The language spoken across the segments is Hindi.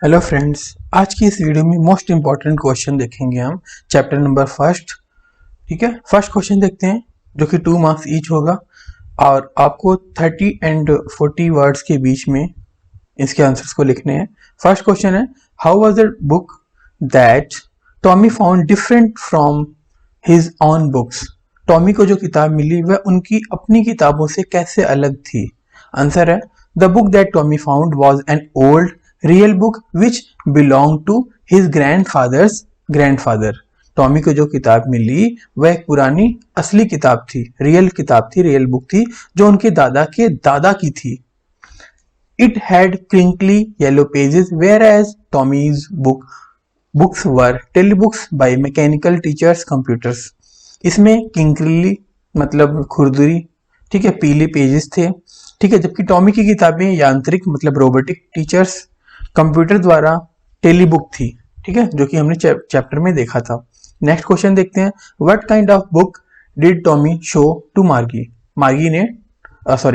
हेलो फ्रेंड्स, आज की इस वीडियो में मोस्ट इंपॉर्टेंट क्वेश्चन देखेंगे हम चैप्टर नंबर फर्स्ट। ठीक है, फर्स्ट क्वेश्चन देखते हैं जो कि 2 मार्क्स ईच होगा और आपको 30 एंड 40 वर्ड्स के बीच में इसके आंसर्स को लिखने हैं। फर्स्ट क्वेश्चन है, how was the book that Tommy found different from his on books. Tommy को जो किताब मिली वह उनकी अपनी किताबों से कैसे अलग थी। आंसर है, the book that Tommy found was an old real book which belong to his grandfather's grandfather. Tommy को जो किताब मिली वह एक पुरानी असली किताब थी, रियल बुक थी जो उनके दादा के दादा की थी। It had crinkly yellow pages whereas Tommy's books were telebooks by mechanical teachers computers. इसमें किंकली मतलब खुरदुरी, ठीक है, पीले पेजेस थे, ठीक है, जबकि टॉमी की किताबें यांत्रिक मतलब रोबोटिक टीचर्स कंप्यूटर द्वारा टेलीबुक थी, ठीक है, जो कि हमने चैप्टर में देखा था। नेक्स्ट क्वेश्चन देखते हैं, what kind of book did Tommy show to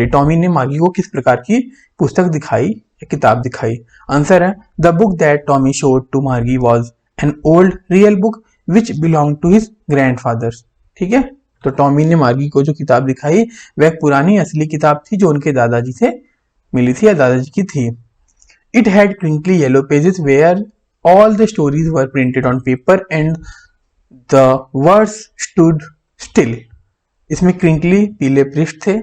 Tommy ने मार्गी को किस प्रकार की पुस्तक दिखाई या किताब दिखाई। आंसर है, the book that Tommy showed to Margie was an old real book which belong to his grandfather. ठीक है, तो टॉमी ने मार्गी को जो किताब दिखाई वह एक पुरानी असली किताब थी जो उनके दादाजी से मिली थी या दादाजी की थी। It had crinkly yellow pages where all the stories were printed on paper and the words stood still. इसमें क्रिंकली पीले पृष्ठ थे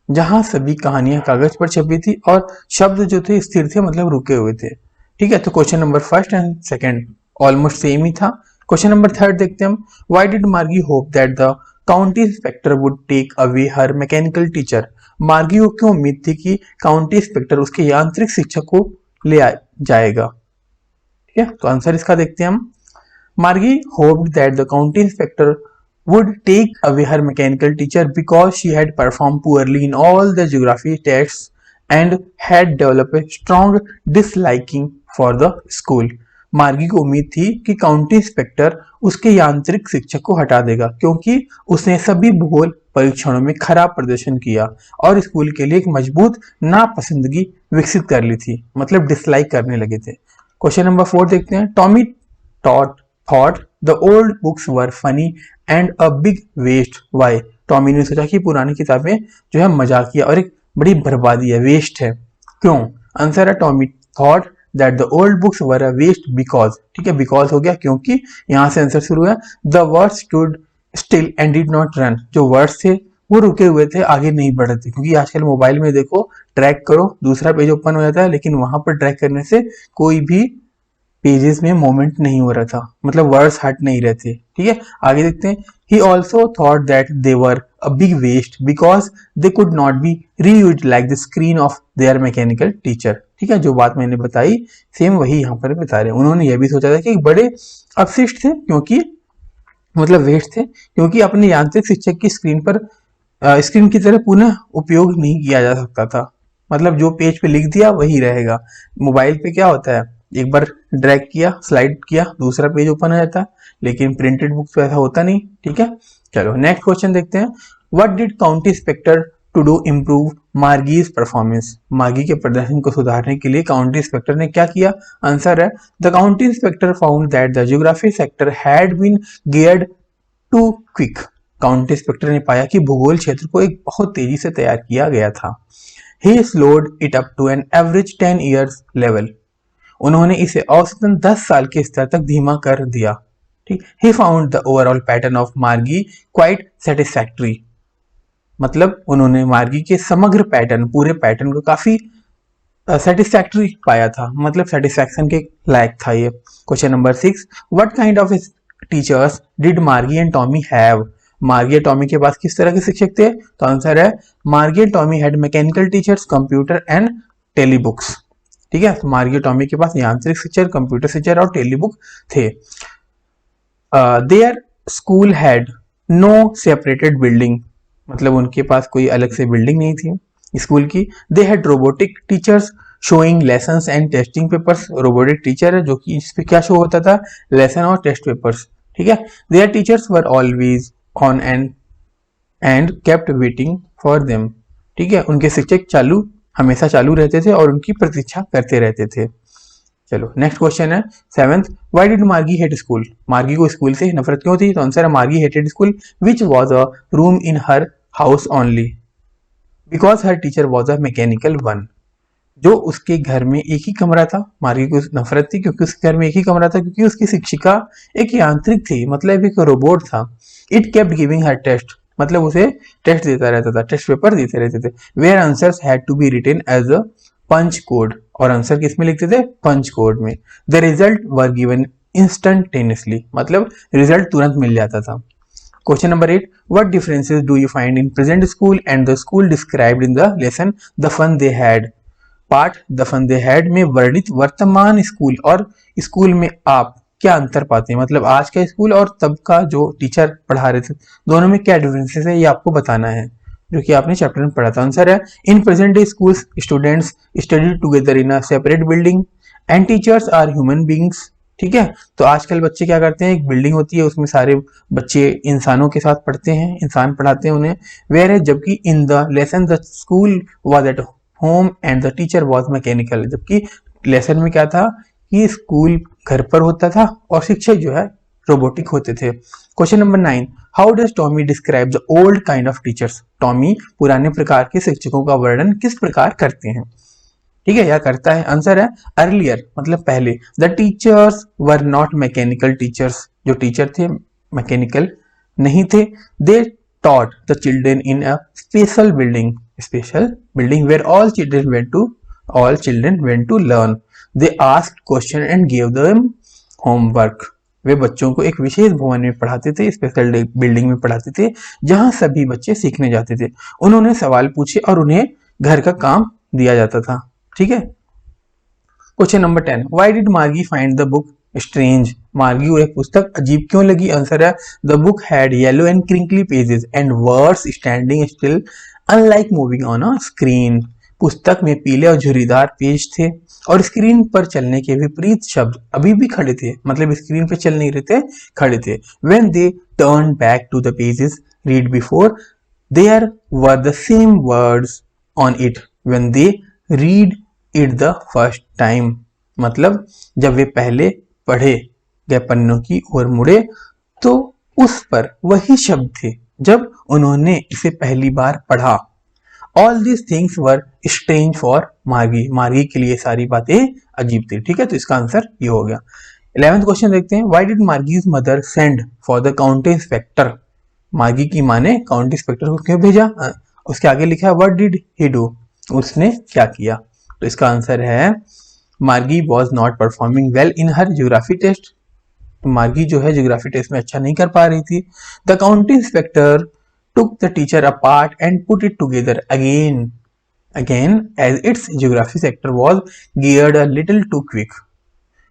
जहां सभी कहानियां कागज पर छपी थी और शब्द जो थे स्थिर थे मतलब रुके हुए थे। ठीक है, तो question number first and second almost same ही था। क्वेश्चन नंबर थर्ड देखते हैं हम, why did Margie hope that the county inspector would take away her mechanical teacher. Margie को क्यों उम्मीद थी कि काउंटी इंस्पेक्टर उसके यांत्रिक शिक्षक को ले जाएगा। ठीक है, तो आंसर इसका देखते हैं हम, मार्गी hoped that the county inspector would take away her mechanical teacher because she had performed poorly in all the geography tests and had developed a strong disliking for the school. मार्गी को उम्मीद थी कि काउंटी इंस्पेक्टर उसके यांत्रिक शिक्षक को हटा देगा क्योंकि उसने सभी भूगोल परीक्षणों में खराब प्रदर्शन किया और स्कूल के लिए एक मजबूत नापसंदगी विकसित कर ली थी, मतलब डिसलाइक करने लगे थे। क्वेश्चन नंबर 4 देखते हैं, Tommy thought the old books were funny and a big waste why. Tommy ने सोचा कि पुरानी किताबें जो है मजाकिया और एक बड़ी बर्बादी है, वेस्ट है। क्यों? आंसर है, Tommy thought that the old books were a waste because. ठीक है, बिकॉज हो गया क्योंकि यहां से आंसर शुरू है। The words stood still and did not run. जो वर्ड्स थे वो रुके हुए थे, आगे नहीं बढ़ रहे थे, क्योंकि आजकल मोबाइल में देखो ट्रैक करो दूसरा पेज ओपन हो जाता है, लेकिन वहां पर ट्रैक करने से कोई भी पेजेस में मूवमेंट नहीं हो रहा था, मतलब वर्ड्स हट नहीं रहे थे। ठीक है, आगे देखते हैं, he also thought that they were a big waste because they could not be reused like the screen of their mechanical teacher। ठीक है, जो बात मैंने बताई सेम वही यहाँ पर बता रहे हैं। उन्होंने यह भी सोचा था कि बड़े अपशिष्ट थे, क्योंकि मतलब वेस्ट थे, क्योंकि अपने यांत्रिक शिक्षक की स्क्रीन की तरह पुनः उपयोग नहीं किया जा सकता था, मतलब जो पेज पे लिख दिया वही रहेगा। मोबाइल पे क्या होता है, एक बार ड्रैग किया स्लाइड किया दूसरा पेज ओपन हो जाता है, लेकिन प्रिंटेड बुक पे ऐसा होता नहीं। ठीक है, चलो नेक्स्ट क्वेश्चन देखते हैं, what did county inspector to do improve Margie's performance. Margie के प्रदर्शन को सुधारने के लिए काउंटी इंस्पेक्टर ने क्या किया। आंसर है, the county inspector found that the geography sector had been geared too quick. County inspector ने पाया कि भूगोल क्षेत्र को एक बहुत तेजी से तैयार किया गया था। He slowed it up to an average 10 years level। उन्होंने इसे औसतन 10 साल के स्तर तक धीमा कर दिया। ठीक, He found the overall pattern of मार्गी quite satisfactory। मतलब उन्होंने मार्गी के समग्र पैटर्न, पूरे पैटर्न को काफी सेटिस्फैक्टरी पाया था, मतलब सेटिस्फैक्शन के लायक था ये। Question number 6, what kind of teachers did मार्गी एंड टॉमी हैव। मार्गी और टॉमी के पास किस तरह के शिक्षक थे। तो आंसर है, Margie and Tommy had mechanical teachers, computer and telebooks. ठीक है, तो मार्गी और टॉमी के पास यांत्रिक शिक्षक, कंप्यूटर शिक्षक और टेलीबुक थे। Their school had no separated building, मतलब उनके पास कोई अलग से बिल्डिंग नहीं थी स्कूल की। They had robotic teachers showing lessons and testing papers. Robotic teacher है जो कि इस पे क्या शो होता था, लेसन और टेस्ट पेपर्स। ठीक है, their teachers were always on and kept waiting for them. ठीक है, उनके शिक्षक हमेशा चालू रहते थे और उनकी प्रतीक्षा करते रहते थे। चलो नेक्स्ट क्वेश्चन है 7th, व्हाई डिड मार्गी हेट स्कूल? मार्गी को स्कूल से नफरत क्यों थी? तो आंसर है मार्गी hated school which was a room in her house only because her teacher was a mechanical one. जो उसके घर में एक ही कमरा था, मार्गी को नफरत थी क्योंकि उसके घर में एक ही कमरा था, क्योंकि उसकी शिक्षिका एक यांत्रिक थी, मतलब एक रोबोट था। It kept giving her test, मतलब उसे टेस्ट देता रहता था, टेस्ट पेपर देते रहते थे। Where answers had to be written as a punch code, और आंसर किस में लिखते थे? पंच कोड में। The result were given instantaneously, मतलब रिजल्ट तुरंत मिल जाता था। Question number 8, what differences do you find in present school and the school described in the lesson the fun they had? पाठ द फन दे हैड में वर्णित वर्तमान स्कूल और स्कूल में आप क्या अंतर पाते हैं? मतलब आज का स्कूल और तब का जो टीचर पढ़ा रहे थे, दोनों में क्या डिफरेंसेस है, ये आपको बताना है, जो कि आपने चैप्टर में पढ़ा था। आंसर है in present day school students study together in a separate building and teachers are human beings. ठीक है, तो आजकल बच्चे क्या करते हैं, एक बिल्डिंग होती है, उसमें सारे बच्चे इंसानों के साथ पढ़ते हैं, इंसान पढ़ाते हैं उन्हें। वेयर है, जबकि इन the lesson the school was at home and the teacher was mechanical, जबकि लेसन में क्या था कि स्कूल घर पर होता था और शिक्षक जो है रोबोटिक होते थे। Question number 9, how does Tommy describe the old kind of teachers? Tommy पुराने प्रकार के शिक्षकों का वर्णन किस प्रकार करते हैं? ठीक है, यह करता है। आंसर है अर्लियर, मतलब पहले। The teachers were not mechanical teachers, जो टीचर थे मैकेनिकल नहीं थे। दे taught the children in a special building where all children went to learn. They asked question and gave them homework. वे बच्चों को एक विशेष भवन में पढ़ाते थे, स्पेशल बिल्डिंग में पढ़ाते थे, जहां सभी बच्चे सीखने जाते थे। उन्होंने सवाल पूछे और उन्हें घर का काम दिया जाता था। ठीक है। क्वेश्चन नंबर 10, व्हाई डिड मार्गी फाइंड द बुक स्ट्रेंज? मार्गी को एक पुस्तक अजीब क्यों लगी? आंसर है the book had yellow and crinkly pages and words standing still unlike moving on a screen. पुस्तक में पीले और झुर्रीदार पेज थे और स्क्रीन पर चलने के विपरीत शब्द अभी भी खड़े थे, मतलब स्क्रीन पर चल नहीं रहे थे, खड़े थे। When they turn back to the pages read before there were the same words on it when they read it the first time, मतलब जब वे पहले पढ़े गए पन्नों की ओर मुड़े तो उस पर वही शब्द थे जब उन्होंने इसे पहली बार पढ़ा। All these things were strange for मार्गी, मार्गी के लिए सारी बातें अजीब थी। ठीक है, तो इसका आंसर ये हो गया। 11th क्वेश्चन देखते हैं, why did Margie's mother send for the county inspector? Margie की माँ ने काउंटी इंस्पेक्टर को क्यों भेजा? उसके आगे लिखा है व्हाट डिड ही डू, उसने क्या किया? तो इसका आंसर है Margie was not performing well in her geography test. Margie जो है ज्योग्राफी टेस्ट में अच्छा नहीं कर पा रही थी। The county inspector took the teacher apart and put it together again as its geography sector was geared a little too quick.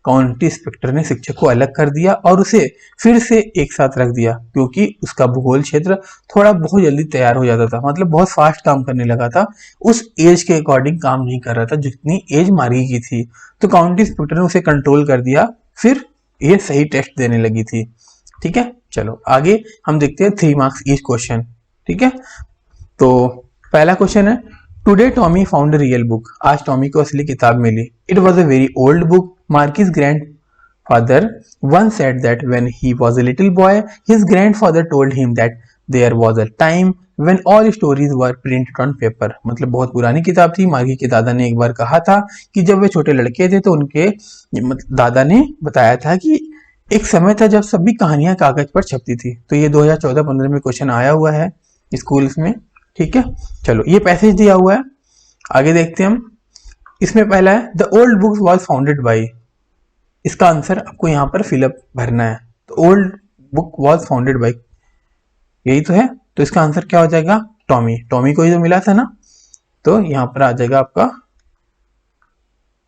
County inspector ने शिक्षक को अलग कर दिया और उसे फिर से एक साथ रख दिया, क्योंकि उसका भूगोल क्षेत्र थोड़ा बहुत जल्दी तैयार हो जाता था, मतलब बहुत फास्ट काम करने लगा था, उस एज के अकॉर्डिंग काम नहीं कर रहा था जितनी एज मार्गी की थी। तो काउंटी इंस्पेक्टर ने उसे कंट्रोल कर दिया, फिर ये सही टेस्ट देने लगी थी। ठीक है, चलो आगे हम देखते हैं 3 मार्क्स ईच क्वेश्चन। ठीक है, तो पहला क्वेश्चन है, today Tommy found real book. आज टॉमी को असली किताब मिली। It was a very old book. Marky's grandfather once said that when he was a little boy, his grandfather told him that there was a time when all stories were printed on paper. मतलब बहुत पुरानी किताब थी। मार्गी के दादा ने एक बार कहा था कि जब वे छोटे लड़के थे तो उनके दादा ने बताया था कि एक समय था जब सभी कहानियां कागज पर छपती थी। तो ये 2014-15 में क्वेश्चन आया हुआ है स्कूल्स में। ठीक है, चलो ये पैसेज दिया हुआ है, आगे देखते हैं हम। इसमें पहला है the old book was founded by. इसका आंसर आपको यहाँ पर फिलअप भरना है। तो old book was founded by, यही तो है। तो इसका आंसर क्या हो जाएगा? टॉमी। टॉमी को ही तो मिला था ना, तो यहाँ पर आ जाएगा आपका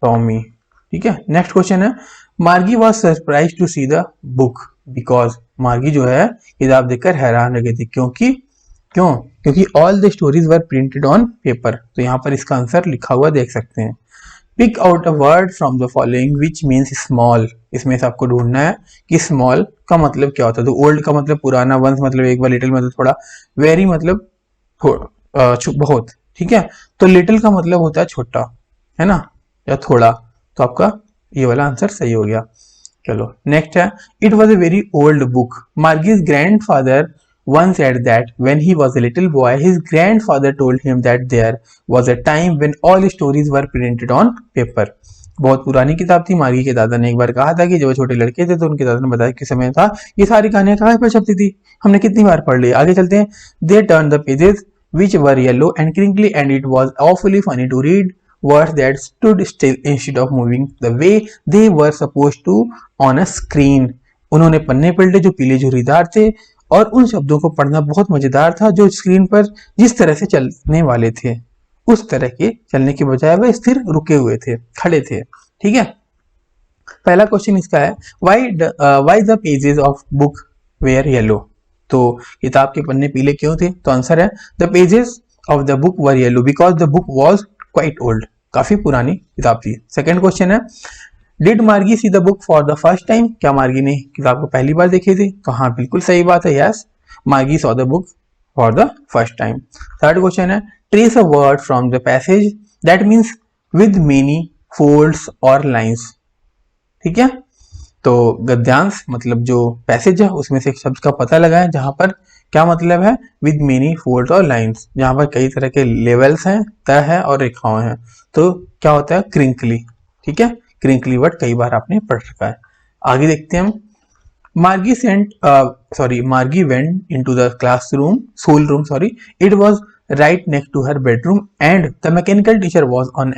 टॉमी। ठीक है, नेक्स्ट क्वेश्चन है, Margie was surprise to see the book because. Margie जो है किताब देखकर हैरान रह गई थी, क्योंकि all the stories were printed on paper. तो यहाँ पर इसका आंसर लिखा हुआ देख सकते हैं। Pick out a word from the following which means small. इसमें से आपको ढूंढना है कि स्मॉल का मतलब क्या होता है। तो ओल्ड का मतलब पुराना, वंस मतलब एक बार, लिटिल मतलब थोड़ा, वेरी मतलब बहुत। ठीक है, तो लिटिल का मतलब होता है छोटा, है ना, या थोड़ा। तो आपका ये वाला आंसर सही हो गया। चलो नेक्स्ट है, it was a very old book. Margie's grandfather once said that when he was a little boy, his grandfather told him that there was a time when all stories were printed on paper. बहुत पुरानी किताब थी। मार्गी के दादा ने एक बार कहा था कि जब वो छोटे लड़के थे तो उनके दादा ने बताया कि समय था ये सारी कहानियां कहाँ पर छपती थी, हमने कितनी बार पढ़ ली। आगे चलते हैं। They turn the pages which were yellow and crinkly and it was awfully funny to read words that stood still instead of moving the way they were supposed to on a screen. उन्होंने पन्ने पलटे जो पीले झुर्रीदार थे और उन शब्दों को पढ़ना बहुत मजेदार था जो स्क्रीन पर जिस तरह से चलने वाले थे उस तरह के चलने के बजाय वह स्थिर रुके हुए थे, खड़े थे। ठीक है, पहला क्वेश्चन इसका है why the pages of book were yellow. तो किताब के पन्ने पीले क्यों थे? तो आंसर है the pages of the book were yellow because the book was quite old, काफी पुरानी किताब थी। सेकंड क्वेश्चन है डिड मार्गी सी the book for the first time. क्या मार्गी ने किताब को पहली बार देखी थी? तो हाँ, बिल्कुल सही बात है, yes, Margie saw the book for the first time. Third question है trace a word from the passage that means with many folds और लाइन्स। ठीक है, तो गद्यांश मतलब जो पैसेज है उसमें से एक शब्द का पता लगाएं जहां पर क्या मतलब है विद मेनी फोल्ड्स और लाइन्स, जहां पर कई तरह के लेवल्स हैं, तह है और रेखाएं हैं। तो क्या होता है क्रिंकली। ठीक है, क्रिंकली वर्ड कई बार आपने पढ़ रखा है। आगे देखते हैं हम। Margie went into the classroom school room it was right next to her bedroom and the mechanical teacher was on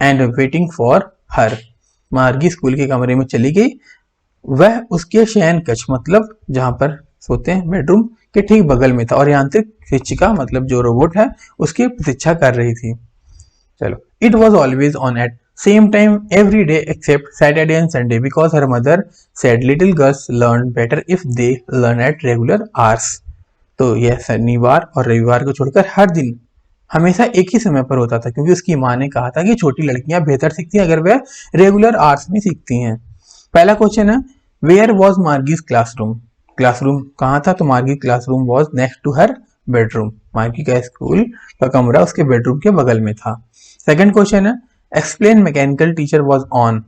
and waiting for her. Margie school के कमरे में चली गई, वह उसके शयन कक्ष मतलब जहां पर सोते हैं बेडरूम के ठीक बगल में था और यांत्रिक शिक्षिका मतलब जो रोबोट है उसकी प्रतीक्षा कर रही थी। चलो, it was always on at same time every day except Saturday and Sunday because her mother said little girls learn better if they learn at regular hours. तो यह शनिवार और रविवार को छोड़कर हर दिन हमेशा एक ही समय पर होता था क्योंकि उसकी माँ ने कहा था कि छोटी लड़कियां बेहतर सीखती हैं अगर वह रेगुलर आवर्स में सीखती हैं। पहला क्वेश्चन है where was Margie's classroom. Classroom कहाँ था? तो Margie classroom was next to her bedroom. Margie का स्कूल का कमरा उसके बेडरूम के बगल में था। सेकंड क्वेश्चन है explain mechanical teacher was on.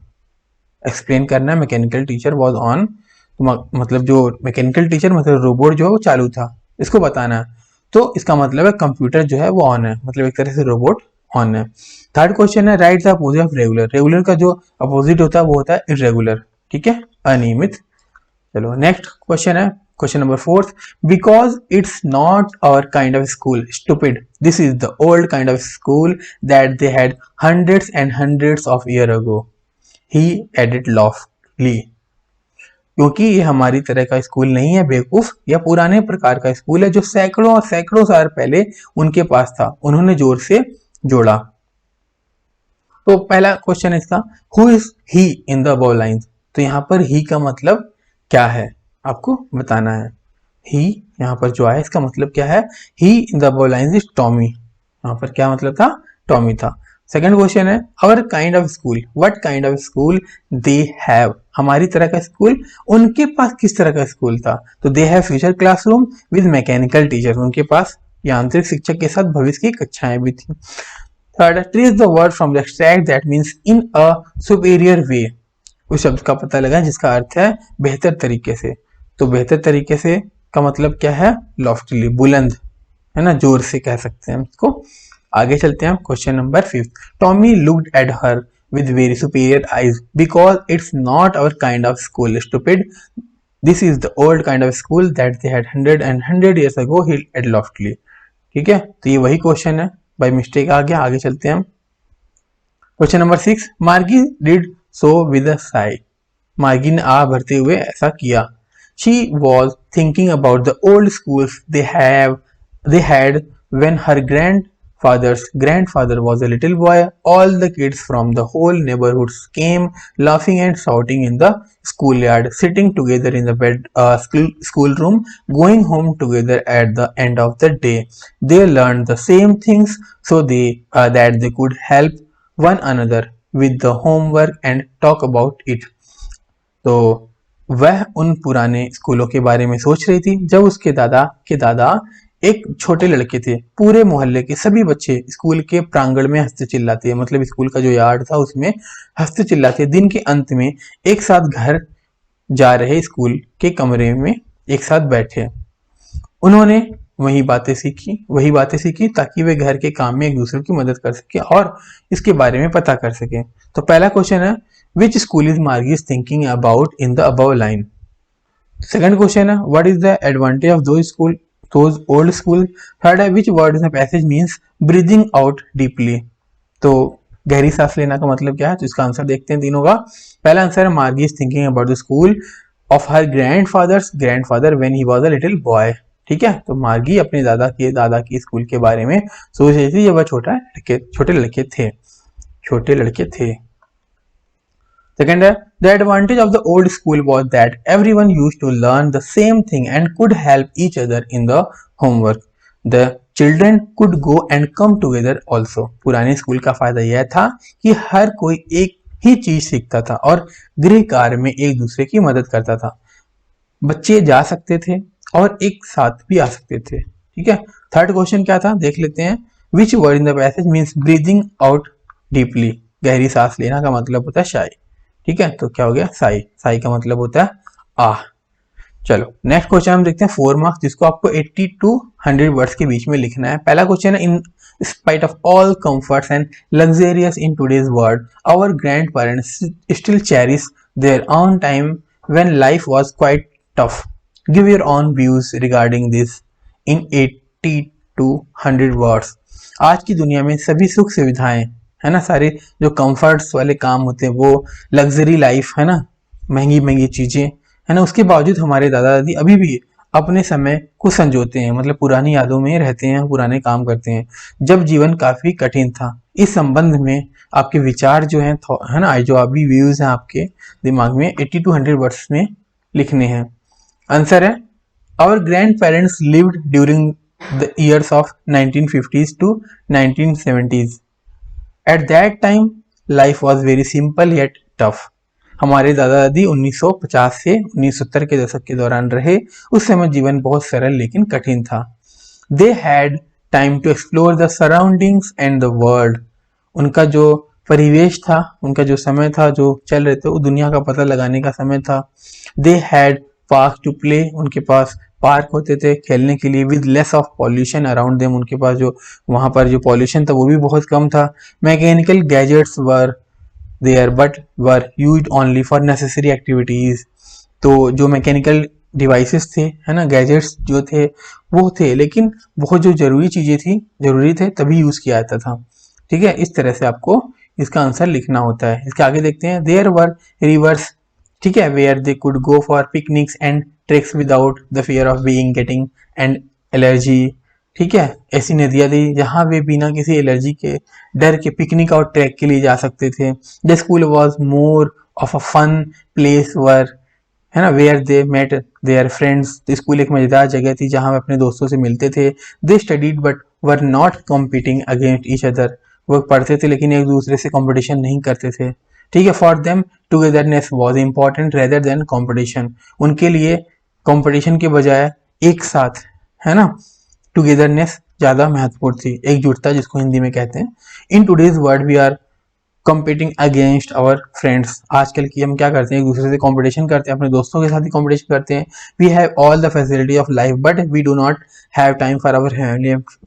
Explain करना है मैकेनिकल टीचर वॉज ऑन, तो मतलब जो मैकेनिकल टीचर मतलब रोबोट जो है वो चालू था, इसको बताना है। तो इसका मतलब है कंप्यूटर जो है वो ऑन है, मतलब एक तरह से रोबोट ऑन है। थर्ड क्वेश्चन है right the opposite of regular. Regular का जो अपोजिट होता है वो होता है इरेगुलर। ठीक है, अनियमित। चलो नेक्स्ट क्वेश्चन है question number fourth because it's not our kind of school stupid this is the old kind of school that they had hundreds and hundreds of year ago he added loftily. क्योंकि ये हमारी तरह का स्कूल नहीं है बेवकूफ, या पुराने प्रकार का स्कूल है जो सैकड़ों और सैकड़ों साल पहले उनके पास था। उन्होंने जोर से जोड़ा। तो पहला क्वेश्चन है इसका who is he in the above lines. तो यहाँ पर ही का मतलब क्या है आपको बताना है। ही यहाँ पर जो आया इसका मतलब क्या है? He in the above lines is Tommy. यहाँ पर क्या मतलब था? टॉमी था। सेकंड क्वेश्चन है our kind of school what kind of school they have. हमारी तरह का स्कूल उनके पास किस तरह का स्कूल था? तो they have future classroom with mechanical teacher. उनके पास यांत्रिक शिक्षक के साथ भविष्य की कक्षाएं भी थी। Third trace the word from the extract that means in a superior way. उस शब्द का पता लगा जिसका अर्थ है बेहतर तरीके से। तो बेहतर तरीके से का मतलब क्या है? लॉफ्टली, बुलंद, है ना, जोर से कह सकते हैं इसको। आगे चलते हैं question number fifth Tommy looked at her with very superior eyes because it's not our kind of school stupid this is the old kind of school that they had 100 years ago he had loftily। ठीक है, तो ये वही क्वेश्चन है, बाय मिस्टेक आ गया। आगे चलते हैं हम क्वेश्चन नंबर 6 मार्गी did so with a Sai. मार्गी ने आ भरते हुए ऐसा किया। She was thinking about the old schools they had when her grandfather's grandfather was a little boy. All the kids from the whole neighborhood came laughing and shouting in the schoolyard, sitting together in the schoolroom, going home together at the end of the day. They learned the same things so that they could help one another with the homework and talk about it. तो वह उन पुराने स्कूलों के बारे में सोच रही थी जब उसके दादा के दादा एक छोटे लड़के थे, पूरे मोहल्ले के सभी बच्चे स्कूल के प्रांगण में हंसते चिल्लाते, मतलब स्कूल का जो यार्ड था उसमें हंसते चिल्लाते दिन के अंत में एक साथ घर जा रहे स्कूल के कमरे में एक साथ बैठे। उन्होंने वही बातें सीखी ताकि वे घर के काम में एक दूसरे की मदद कर सके और इसके बारे में पता कर सके। तो पहला क्वेश्चन है, which school is Margie thinking about in the above line. Second question है, what is the advantage of those old school. Third है, which word in the passage means breathing out deeply. तो गहरी सांस लेना का मतलब क्या है, तो इसका आंसर देखते हैं तीनों का। पहला आंसर है, मार्गी is thinking about the school of her grandfather when he was a little boy. ठीक है, तो मार्गी अपने दादा के स्कूल के बारे में सोच रही थी जब वह छोटे लड़के थे। सेकेंड है, the advantage of the old school was that everyone used to learn the same thing and could help each other in the homework. The children could go and come together also. पुराने स्कूल का फायदा यह था कि हर कोई एक ही चीज सीखता था और गृह कार्य में एक दूसरे की मदद करता था। बच्चे जा सकते थे और एक साथ भी आ सकते थे। ठीक है, थर्ड क्वेश्चन क्या था देख लेते हैं। विच word in the passage means breathing out deeply. गहरी सांस लेना का मतलब होता है शाई। ठीक है, तो क्या हो गया, साई का मतलब होता है आह। चलो नेक्स्ट क्वेश्चन हम देखते हैं 4 मार्क्स, जिसको आपको 80 to 100 वर्ड्स के बीच में लिखना है। पहला क्वेश्चन है, in spite of all comforts and luxurious in today's world our grand parents still cherish their own time when life was quite tough. Give your own views regarding this in 80 to 100 words. आज की दुनिया में सभी सुख सुविधाएं है ना, सारे जो कंफर्ट्स वाले काम होते हैं, वो लग्जरी लाइफ है ना, महंगी महंगी चीजें है ना, उसके बावजूद हमारे दादा दादी अभी भी अपने समय को संजोते हैं, मतलब पुरानी यादों में रहते हैं, पुराने काम करते हैं जब जीवन काफी कठिन था। इस संबंध में आपके विचार जो है ना, जो अभी व्यूज हैं आपके दिमाग में 80 to 100 वर्ड्स में लिखने हैं। आंसर है, our grand parents lived during the years of 1950s to 1970s। At that time life was very simple yet tough. हमारे दादा दादी 1950 से 1970 के दशक के दौरान रहे। उस समय जीवन बहुत सरल लेकिन कठिन था। They had time to explore the surroundings and the world. उनका जो परिवेश था, उनका जो समय था, जो चल रहे थे, वो दुनिया का पता लगाने का समय था। They had park to play. उनके पास पार्क होते थे खेलने के लिए, with less of pollution around them. उनके पास जो वहां पर जो पॉल्यूशन था वो भी बहुत कम था। Mechanical gadgets were there but were used only for necessary activities. तो जो मैकेनिकल डिवाइसेस थे है ना, गैजेट्स जो थे वो थे, लेकिन बहुत जो जरूरी थे तभी यूज किया जाता था। ठीक है, इस तरह से आपको इसका आंसर लिखना होता है। इसके आगे देखते हैं, देयर वर रिवर्स। ठीक है, where they could go for picnics and treks without the fear of being getting and allergy. ठीक है, ऐसी नदियां थी जहां वे बिना किसी एलर्जी के डर के पिकनिक और ट्रैक के लिए जा सकते थे। The school was more of a fun place were है ना, where they met their friends. School एक मजेदार जगह थी जहां वे अपने दोस्तों से मिलते थे। दे studied but were not competing against each other. वो पढ़ते थे लेकिन एक दूसरे से कॉम्पिटिशन नहीं करते थे। ठीक है, for them togetherness was important rather than competition. उनके लिए कॉम्पिटिशन के बजाय एक साथ है ना, टुगेदरनेस ज्यादा महत्वपूर्ण थी, एकजुटता जिसको हिंदी में कहते हैं। In today's world we are competing against our friends. आजकल की हम क्या करते हैं, एक दूसरे से कंपटीशन करते हैं, अपने दोस्तों के साथ ही कंपटीशन करते हैं। We have all the facility of life but we do not have time for our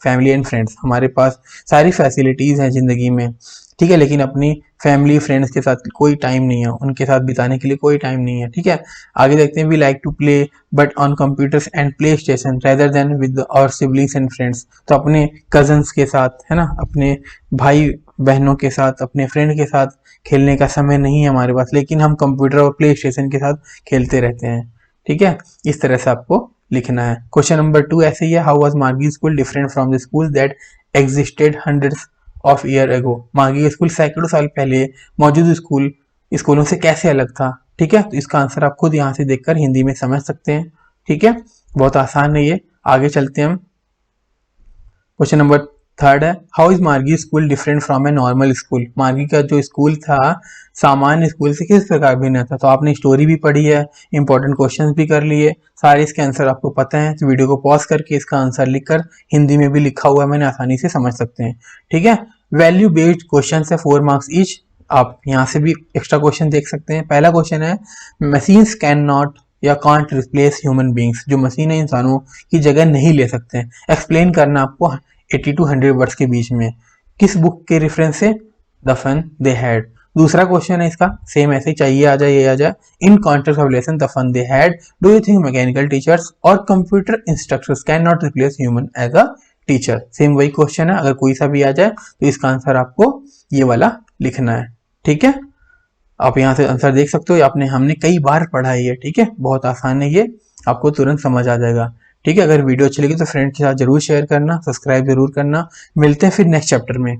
family and friends. हमारे पास सारी फैसिलिटीज हैं जिंदगी में, ठीक है, लेकिन अपनी फैमिली फ्रेंड्स के साथ कोई टाइम नहीं है, उनके साथ बिताने के लिए कोई टाइम नहीं है। ठीक है, आगे देखते हैं, we like to play but on computers and play station rather than with our siblings and friends. तो अपने कजन्स के साथ है ना, अपने भाई बहनों के साथ, अपने फ्रेंड के साथ खेलने का समय नहीं है हमारे पास, लेकिन हम कंप्यूटर और प्ले स्टेशन के साथ खेलते रहते हैं। ठीक है, इस तरह से आपको लिखना है। क्वेश्चन नंबर 2 ऐसे ही है, हाउ वाज मार्गी school different from the school that existed hundreds of year ago. मार्गी स्कूल सैकड़ों साल पहले मौजूद स्कूलों से कैसे अलग था। ठीक है, तो इसका आंसर आप खुद यहाँ से देखकर हिंदी में समझ सकते हैं। ठीक है, बहुत आसान है ये। आगे चलते हैं हम। क्वेश्चन नंबर थर्ड है हाउ इज मार्गी school different from a normal school, मार्गी का जो स्कूल था सामान्य स्कूल से किस प्रकार भिन्न था। तो आपने स्टोरी भी पढ़ी है, इंपॉर्टेंट क्वेश्चंस भी कर लिए, सारे इसके आंसर आपको पता है, तो वीडियो को पॉज करके इसका आंसर लिखकर हिंदी में भी लिखा हुआ है मैंने, आसानी से समझ सकते हैं। ठीक है, वैल्यू बेस्ड क्वेश्चन है 4 मार्क्स ईच। आप यहाँ से भी एक्स्ट्रा क्वेश्चन देख सकते हैं। पहला क्वेश्चन है मशीन्स कैन नॉट या कांट रिप्लेस ह्यूमन बींग्स, जो मशीन है इंसानों की जगह नहीं ले सकते हैं। एक्सप्लेन करना आपको 80 to 100 वर्ड्स के बीच में। किस बुक के रेफरेंस से? The fun they had. दूसरा क्वेश्चन है इसका सेम ऐसे ही, चाहिए आ जाए ये आ जाए। In context of lesson the fun they had, do you think mechanical teachers और computer instructors can not replace human as a teacher. Same वही क्वेश्चन है, अगर कोई सा भी आ जाए तो इसका आंसर आपको ये वाला लिखना है। ठीक है, आप यहाँ से आंसर देख सकते हो, आपने हमने कई बार पढ़ा है ये। ठीक है, बहुत आसान है ये, आपको तुरंत समझ आ जाएगा। ठीक है, अगर वीडियो अच्छी लगी तो फ्रेंड के साथ जरूर शेयर करना, सब्सक्राइब जरूर करना। मिलते हैं फिर नेक्स्ट चैप्टर में।